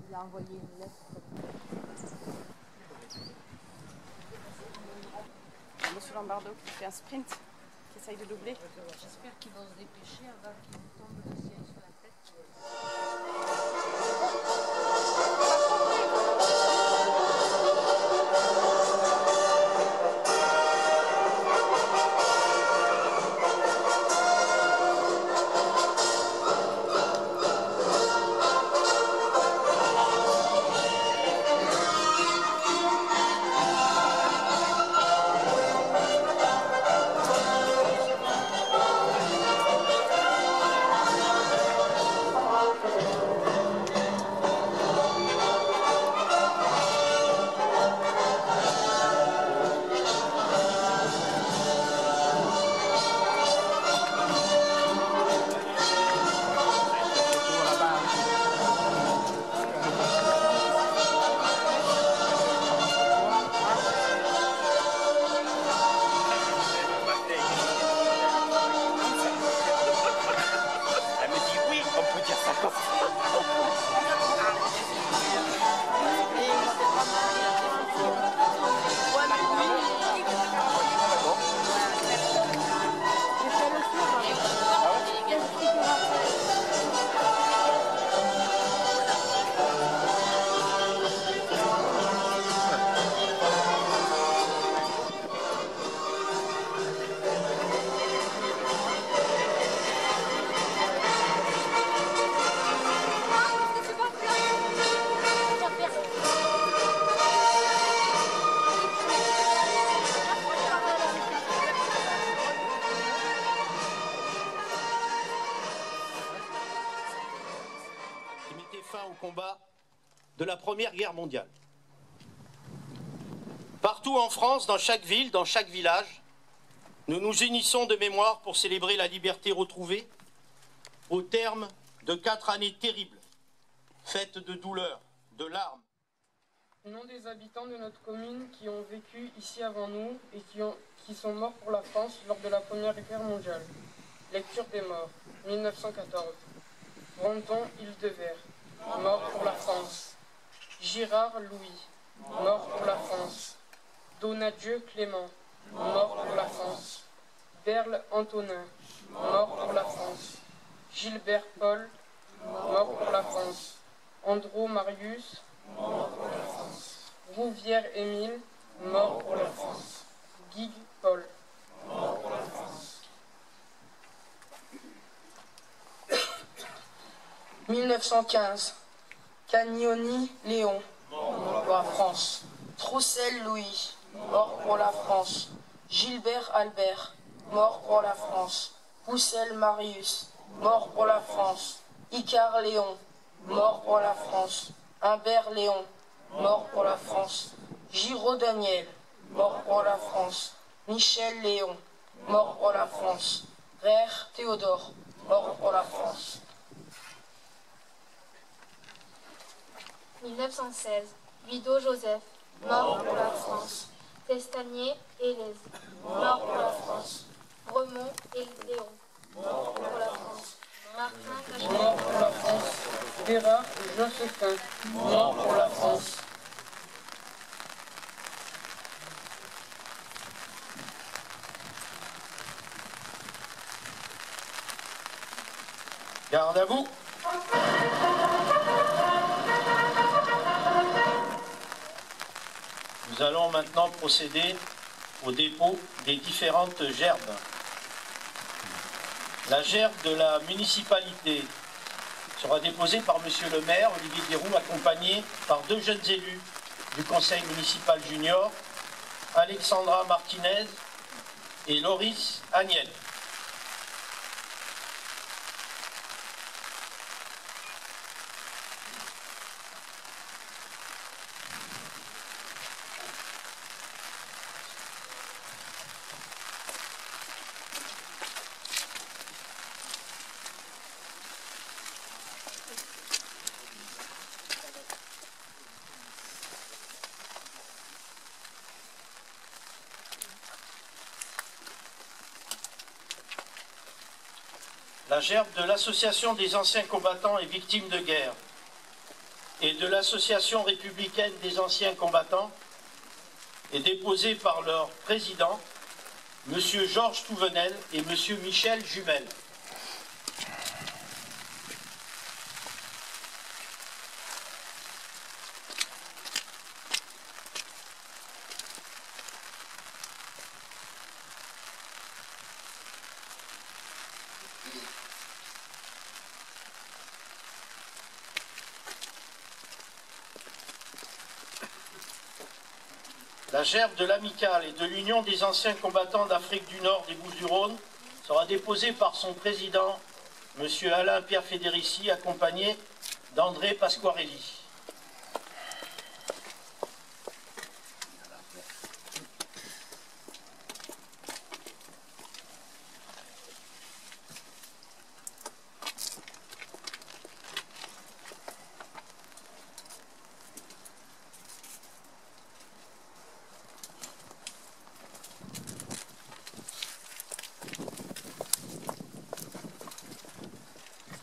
Il a envoyé une lettre. Monsieur Lombardo qui fait un sprint, qui essaye de doubler. J'espère qu'ils vont se dépêcher avant qu'il nous tombe le ciel sur la tête. Au combat de la Première Guerre mondiale. Partout en France, dans chaque ville, dans chaque village, nous nous unissons de mémoire pour célébrer la liberté retrouvée au terme de 4 années terribles, faites de douleurs, de larmes. Au nom des habitants de notre commune qui ont vécu ici avant nous et qui sont morts pour la France lors de la Première Guerre mondiale. Lecture des morts, 1914. Brandon Hildevert, mort pour la France. Girard Louis, mort pour la France. Donadieu Clément, mort pour la France. Berle Antonin, mort pour la France. Gilbert Paul, mort pour la France. Andro Marius, mort pour la France. Rouvière Émile, mort pour la France. Guy Paul, mort pour la France. 1915. Cagnoni Léon, mort pour la France. Troussel Louis, mort pour la France. Gilbert Albert, mort pour la France. Poussel Marius, mort pour la France. Icare Léon, mort pour la France. Humbert Léon, mort pour la France. Giraud Daniel, mort pour la France. Michel Léon, mort pour la France. Rère Théodore, mort pour la France. 1916. Guido Joseph, mort pour la France. Testanier et Les, mort pour la France. Bremont et Léon, mort pour la France. Martin Cachet, mort pour la France. Béra et Josephin, mort pour la France. Garde à vous. Nous allons maintenant procéder au dépôt des différentes gerbes. La gerbe de la municipalité sera déposée par Monsieur le maire, Olivier Guéroux, accompagné par 2 jeunes élus du conseil municipal junior, Alexandra Martinez et Loris Agnel. La gerbe de l'Association des anciens combattants et victimes de guerre et de l'Association républicaine des anciens combattants est déposée par leur président, M. Georges Touvenel et M. Michel Jumel. La gerbe de l'Amicale et de l'Union des anciens combattants d'Afrique du Nord des Bouches-du-Rhône sera déposée par son président, M. Alain-Pierre Fédérici, accompagné d'André Pasquarelli.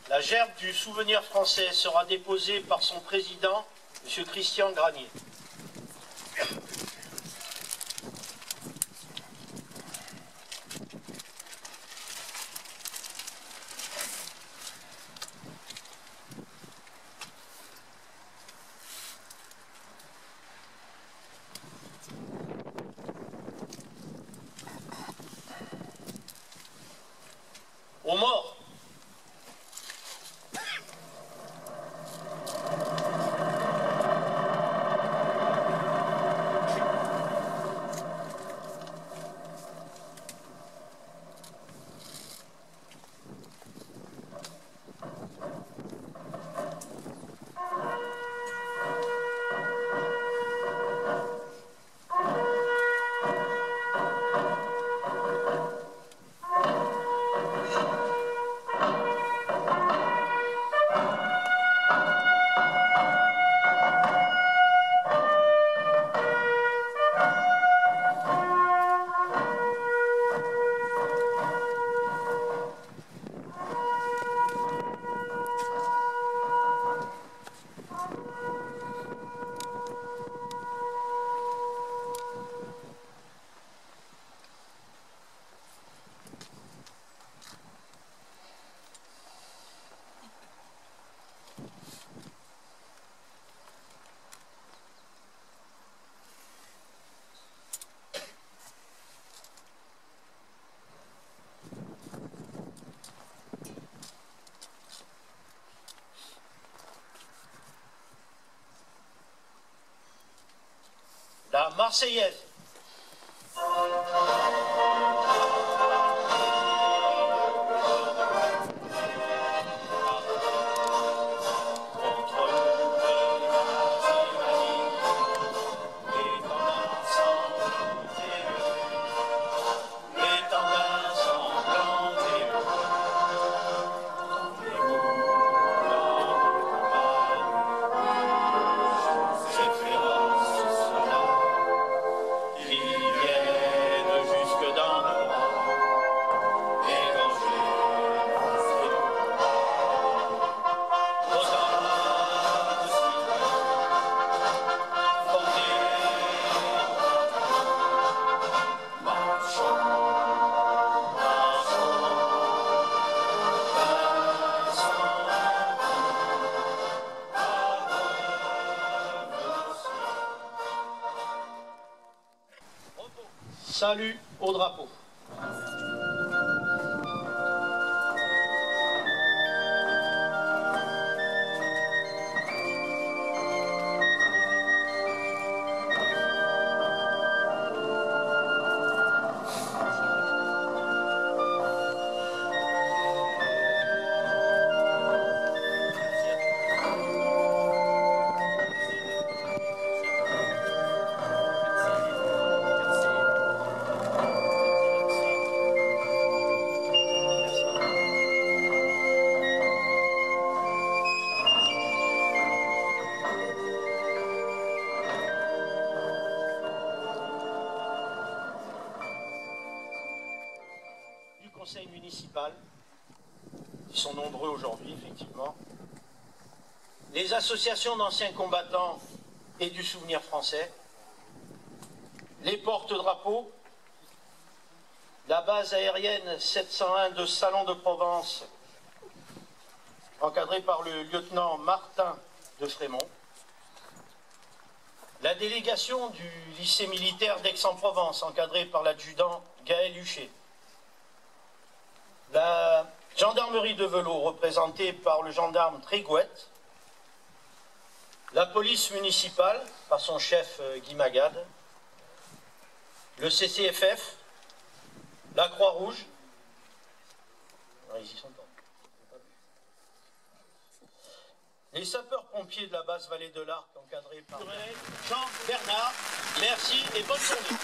La gerbe du souvenir français sera déposée par son président, M. Christian Granier. Aux morts. La Marseillaise. Cette féroce Salut au drapeau. Conseil municipal, qui sont nombreux aujourd'hui, effectivement, les associations d'anciens combattants et du souvenir français, les porte-drapeaux, la base aérienne 701 de Salon de Provence, encadrée par le lieutenant Martin de Frémont, la délégation du lycée militaire d'Aix-en-Provence, encadrée par l'adjudant Gaël Huchet, la gendarmerie de Velot, représentée par le gendarme Trégouette, la police municipale, par son chef Guy Magade, le CCFF, la Croix-Rouge, les sapeurs-pompiers de la basse vallée de l'Arc, encadrés par Jean Bernard, merci et bonne journée.